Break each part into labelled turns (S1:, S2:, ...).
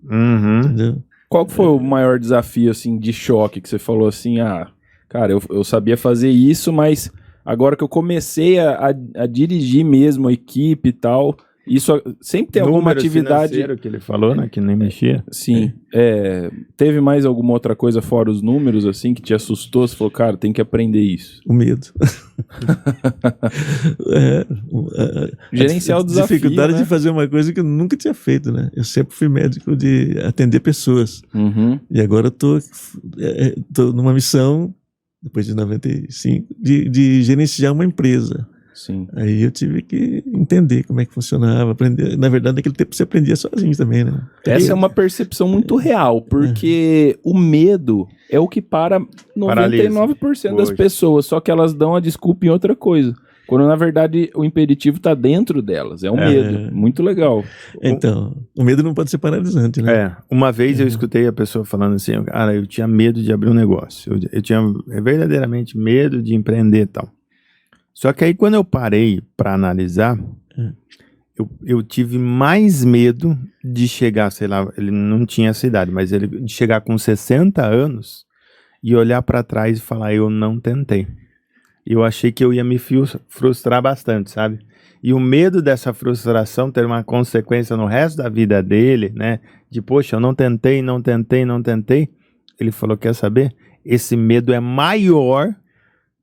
S1: Entendeu?
S2: Qual que foi o maior desafio, assim, de choque que você falou assim, cara, eu sabia fazer isso, mas agora que eu comecei a dirigir mesmo a equipe e tal, isso sempre tem alguma atividade...
S3: que ele falou, né, que nem mexia.
S2: Sim. Teve mais alguma outra coisa fora os números, assim, que te assustou? Você falou, cara, tem que aprender isso.
S1: O medo.
S2: Gerenciar o desafio,
S1: dificuldade
S2: né?
S1: de fazer uma coisa que eu nunca tinha feito, né? Eu sempre fui médico de atender pessoas. E agora eu tô numa missão, depois de 95, de gerenciar uma empresa.
S2: Sim.
S1: Aí eu tive que entender como é que funcionava, aprender. Na verdade, naquele tempo você aprendia sozinho também, né?
S2: Essa é uma percepção muito real, porque o medo é o que para 99% das pessoas, só que elas dão a desculpa em outra coisa. Quando, na verdade, o impeditivo está dentro delas. É o medo. Muito legal.
S1: Então, o medo não pode ser paralisante, né?
S3: Uma vez eu escutei a pessoa falando assim, cara, eu tinha medo de abrir um negócio. Eu tinha verdadeiramente medo de empreender e tal. Só que aí quando eu parei para analisar, eu tive mais medo de chegar, sei lá, ele não tinha essa idade, mas de chegar com 60 anos e olhar para trás e falar, eu não tentei. Eu achei que eu ia me frustrar bastante, sabe? E o medo dessa frustração ter uma consequência no resto da vida dele, né? De, poxa, eu não tentei. Ele falou, quer saber? Esse medo é maior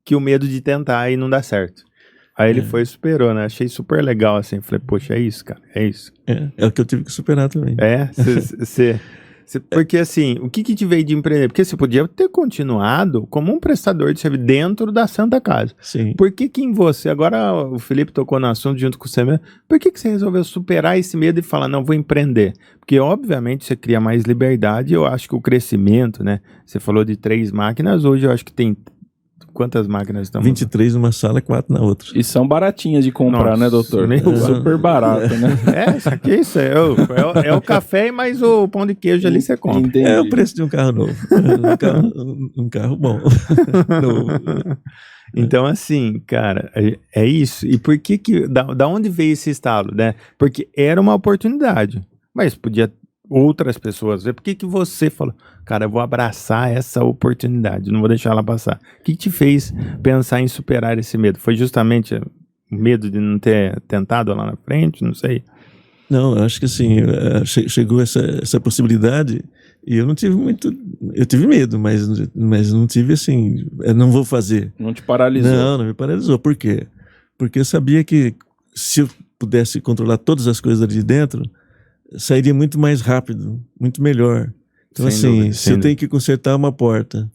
S3: que o medo de tentar e não dar certo. Aí ele foi e superou, né? Achei super legal, assim. Falei, poxa, é isso, cara, é isso.
S1: É o que eu tive que superar também.
S3: Porque assim, o que te veio de empreender? Porque você podia ter continuado como um prestador de serviço dentro da Santa Casa.
S1: Sim.
S3: Por que em você, agora o Felipe tocou no assunto junto com você mesmo, por que você resolveu superar esse medo e falar, não, vou empreender? Porque obviamente você cria mais liberdade, eu acho que o crescimento, né? Você falou de 3 máquinas, hoje eu acho que tem... Quantas máquinas estão?
S1: 23 numa sala e 4 na outra.
S2: E são baratinhas de comprar, né, doutor? Super barato, né?
S3: Isso é o café e mais o pão de queijo ali você compra.
S2: Entendi.
S1: É o preço de um carro novo. um carro bom.
S3: Então, assim, cara, é isso. E por que da onde veio esse estalo, né? Porque era uma oportunidade, mas podia outras pessoas ver. Por que você falou, cara, eu vou abraçar essa oportunidade, não vou deixar ela passar? O que te fez pensar em superar esse medo? Foi justamente o medo de não ter tentado lá na frente? Não sei.
S1: Não, eu acho que assim, chegou essa possibilidade e eu não tive muito... Eu tive medo, mas não tive assim, eu não vou fazer.
S2: Não te paralisou?
S1: Não me paralisou. Por quê? Porque eu sabia que se eu pudesse controlar todas as coisas ali de dentro, sairia muito mais rápido, muito melhor. Então, se eu tenho que consertar uma porta,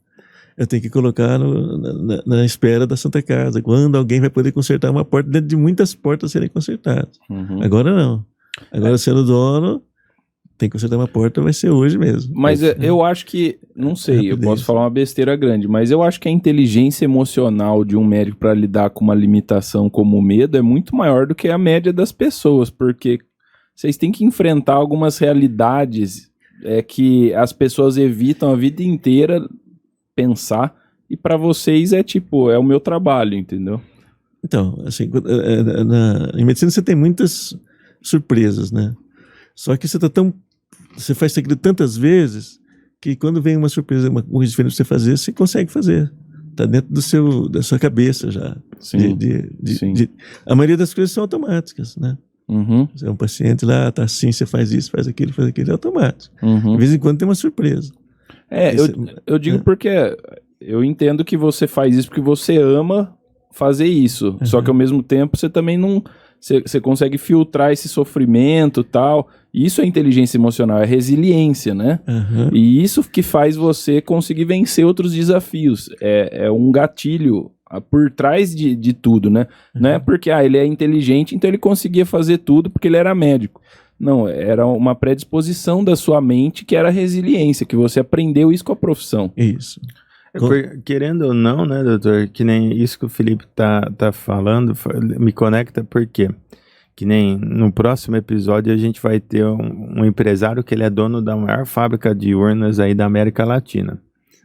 S1: eu tenho que colocar na espera da Santa Casa, quando alguém vai poder consertar uma porta, dentro de muitas portas serem consertadas. Agora não. Agora, sendo dono, tem que consertar uma porta, vai ser hoje mesmo.
S2: Mas eu acho que, não sei, eu posso falar uma besteira grande, mas eu acho que a inteligência emocional de um médico para lidar com uma limitação como o medo é muito maior do que a média das pessoas, porque vocês têm que enfrentar algumas realidades que as pessoas evitam a vida inteira pensar, e para vocês é tipo, é o meu trabalho, entendeu?
S1: Então, assim, em medicina você tem muitas surpresas, né? Só que você faz aquilo tantas vezes que quando vem uma surpresa, uma coisa diferente pra você fazer, você consegue fazer. Tá dentro da sua cabeça já.
S2: Sim.
S1: A maioria das coisas são automáticas, né? Você é um paciente lá, tá assim, você faz isso, faz aquilo, é automático. De vez em quando tem uma surpresa.
S2: Eu digo porque eu entendo que você faz isso porque você ama fazer isso. Só que ao mesmo tempo você também não... Você consegue filtrar esse sofrimento e tal. Isso é inteligência emocional, é resiliência, né? E isso que faz você conseguir vencer outros desafios. É um gatilho por trás de tudo, né? Não é porque ele é inteligente, então ele conseguia fazer tudo porque ele era médico. Não, era uma predisposição da sua mente que era a resiliência, que você aprendeu isso com a profissão.
S1: Isso.
S3: Querendo ou não, né, doutor, que nem isso que o Felipe tá falando, me conecta porque, que nem no próximo episódio a gente vai ter um empresário que ele é dono da maior fábrica de urnas aí da América Latina.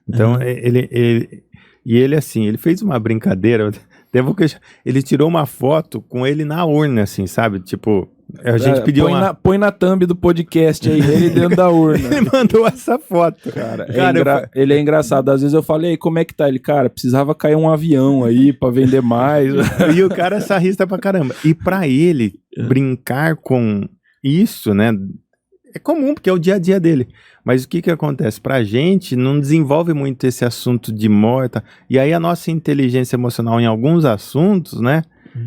S3: Então, ele assim, ele fez uma brincadeira, ele tirou uma foto com ele na urna, assim, sabe? Tipo, A gente pediu
S2: põe na thumb do podcast aí, ele dentro da urna.
S3: Ele mandou essa foto.
S2: Cara, ele é engraçado. Às vezes eu falei, como é que tá? Ele, cara, precisava cair um avião aí pra vender mais.
S3: E o cara sarrista pra caramba. E pra ele brincar com isso, né? É comum, porque é o dia a dia dele. Mas o que acontece? Pra gente, não desenvolve muito esse assunto de morte. E aí a nossa inteligência emocional em alguns assuntos, né?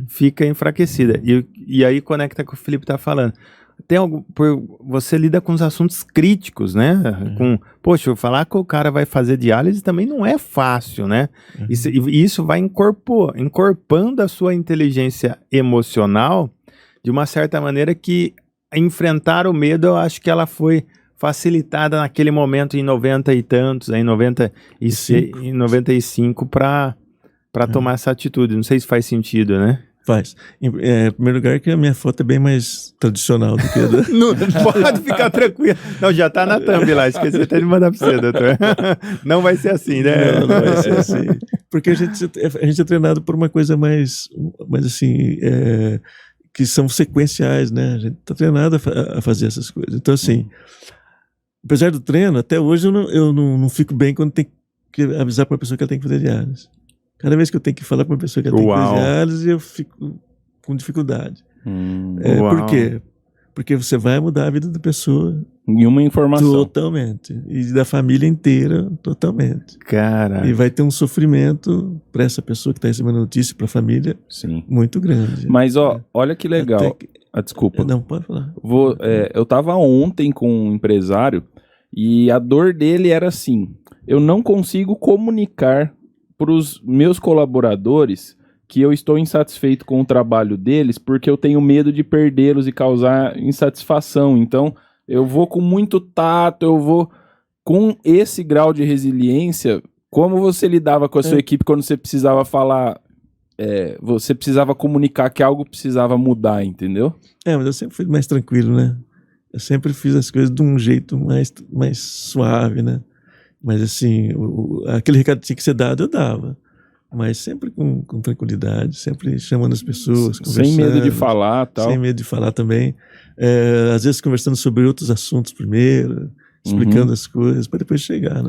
S3: Fica enfraquecida. E aí conecta com o que o Felipe tá falando. Você lida com os assuntos críticos, né? Poxa, falar que o cara vai fazer diálise também não é fácil, né? Isso vai encorpando a sua inteligência emocional de uma certa maneira que enfrentar o medo, eu acho que ela foi facilitada naquele momento em 90 e tantos, em 95 para tomar essa atitude. Não sei se faz sentido, né?
S1: Faz. Em primeiro lugar, que a minha foto é bem mais tradicional do que a da...
S3: Não, pode ficar tranquilo. Não, já tá na thumb lá. Esqueci até de mandar pra você, doutor. Não vai ser assim, né?
S1: Não vai ser assim. Porque a gente é treinado por uma coisa mais assim, que são sequenciais, né? A gente tá treinado a fazer essas coisas. Então, assim, apesar do treino, até hoje eu não fico bem quando tem que avisar para a pessoa que ela tem que fazer diálise. Cada vez que eu tenho que falar para uma pessoa que ela tem que fazer diálise, eu fico com dificuldade. Por quê? Porque você vai mudar a vida da pessoa.
S2: Em uma informação.
S1: Totalmente. E da família inteira, totalmente.
S3: Cara.
S1: E vai ter um sofrimento para essa pessoa que está recebendo a notícia, para a família, muito grande.
S2: Mas, olha que legal. Desculpa.
S1: Não, pode falar.
S2: Eu estava ontem com um empresário e a dor dele era assim: eu não consigo comunicar para os meus colaboradores que eu estou insatisfeito com o trabalho deles porque eu tenho medo de perdê-los e causar insatisfação. Então, eu vou com muito tato, eu vou com esse grau de resiliência. Como você lidava com a sua equipe quando você precisava falar, você precisava comunicar que algo precisava mudar, entendeu?
S1: Mas eu sempre fui mais tranquilo, né? Eu sempre fiz as coisas de um jeito mais suave, né? Mas assim, aquele recado que tinha que ser dado, eu dava. Mas sempre com tranquilidade, sempre chamando as pessoas, conversando.
S2: Sem medo de falar, tal.
S1: Sem medo de falar também. Às vezes conversando sobre outros assuntos primeiro, explicando as coisas, para depois chegar.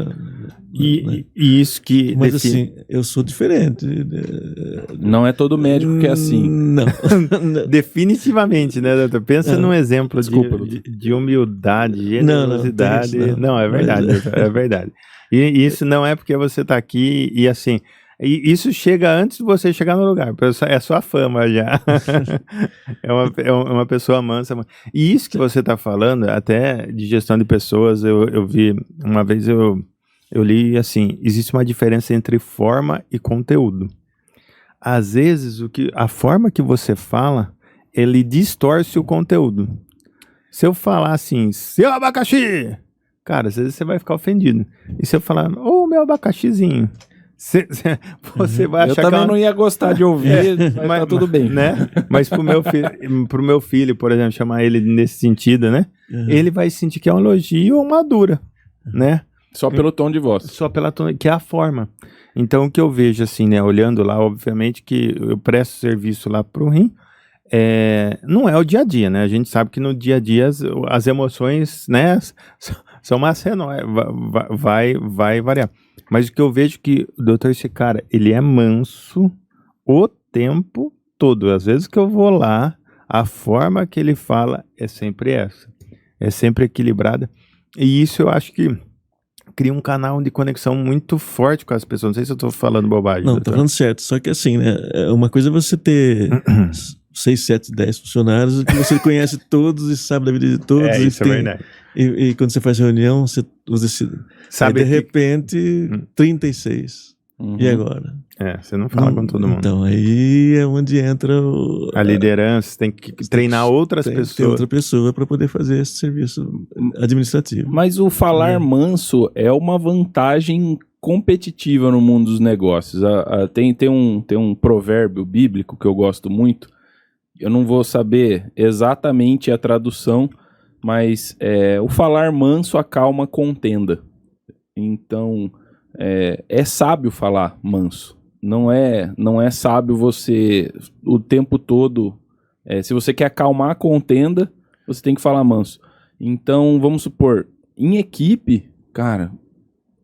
S3: E isso que...
S1: Mas assim, eu sou diferente.
S3: Não é todo médico que é assim.
S1: Não.
S3: Definitivamente, né, doutor? Pensa num exemplo de humildade, generosidade. Não, é verdade, é verdade. E isso não é porque você está aqui e assim... E isso chega antes de você chegar no lugar. É sua fama já. é uma pessoa mansa. E isso que você está falando, até de gestão de pessoas, eu vi, uma vez eu li assim, existe uma diferença entre forma e conteúdo. Às vezes, a forma que você fala, ele distorce o conteúdo. Se eu falar assim, seu abacaxi, cara, às vezes você vai ficar ofendido. E se eu falar, meu abacaxizinho... Você vai achar
S2: eu também não ia gostar de ouvir, mas tá tudo bem.
S3: Né? Mas pro meu filho, por exemplo, chamar ele nesse sentido, né? Ele vai sentir que é um elogio ou uma dura, né?
S2: Só pelo tom de voz.
S3: Só pela tom, que é a forma. Então, o que eu vejo assim, né? Olhando lá, obviamente que eu presto serviço lá pro rim, não é o dia a dia, né? A gente sabe que no dia a dia as emoções, né? São mais vai variar. Mas o que eu vejo que o doutor, esse cara, ele é manso o tempo todo. Às vezes que eu vou lá, a forma que ele fala é sempre essa. É sempre equilibrada. E isso eu acho que cria um canal de conexão muito forte com as pessoas. Não sei se eu estou falando bobagem.
S1: Não, tá falando certo. Só que assim, né? Uma coisa é você ter 6, 7, 10 funcionários que você conhece todos e sabe da vida de todos.
S3: Isso é verdade.
S1: E quando você faz reunião, você usa esse... Sabe, de repente, 36. E agora?
S3: Você não fala com todo mundo.
S1: Então, aí é onde entra
S3: a liderança, tem que treinar outras pessoas.
S1: Tem outra pessoa para poder fazer esse serviço administrativo.
S2: Mas o falar manso é uma vantagem competitiva no mundo dos negócios. Tem um provérbio bíblico que eu gosto muito. Eu não vou saber exatamente a tradução, mas o falar manso acalma a contenda. Então, é sábio falar manso. Não é sábio você o tempo todo Se você quer acalmar a contenda, você tem que falar manso. Então, vamos supor, em equipe, cara,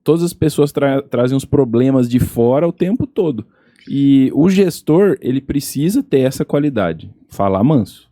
S2: todas as pessoas trazem os problemas de fora o tempo todo. E o gestor, ele precisa ter essa qualidade, falar manso.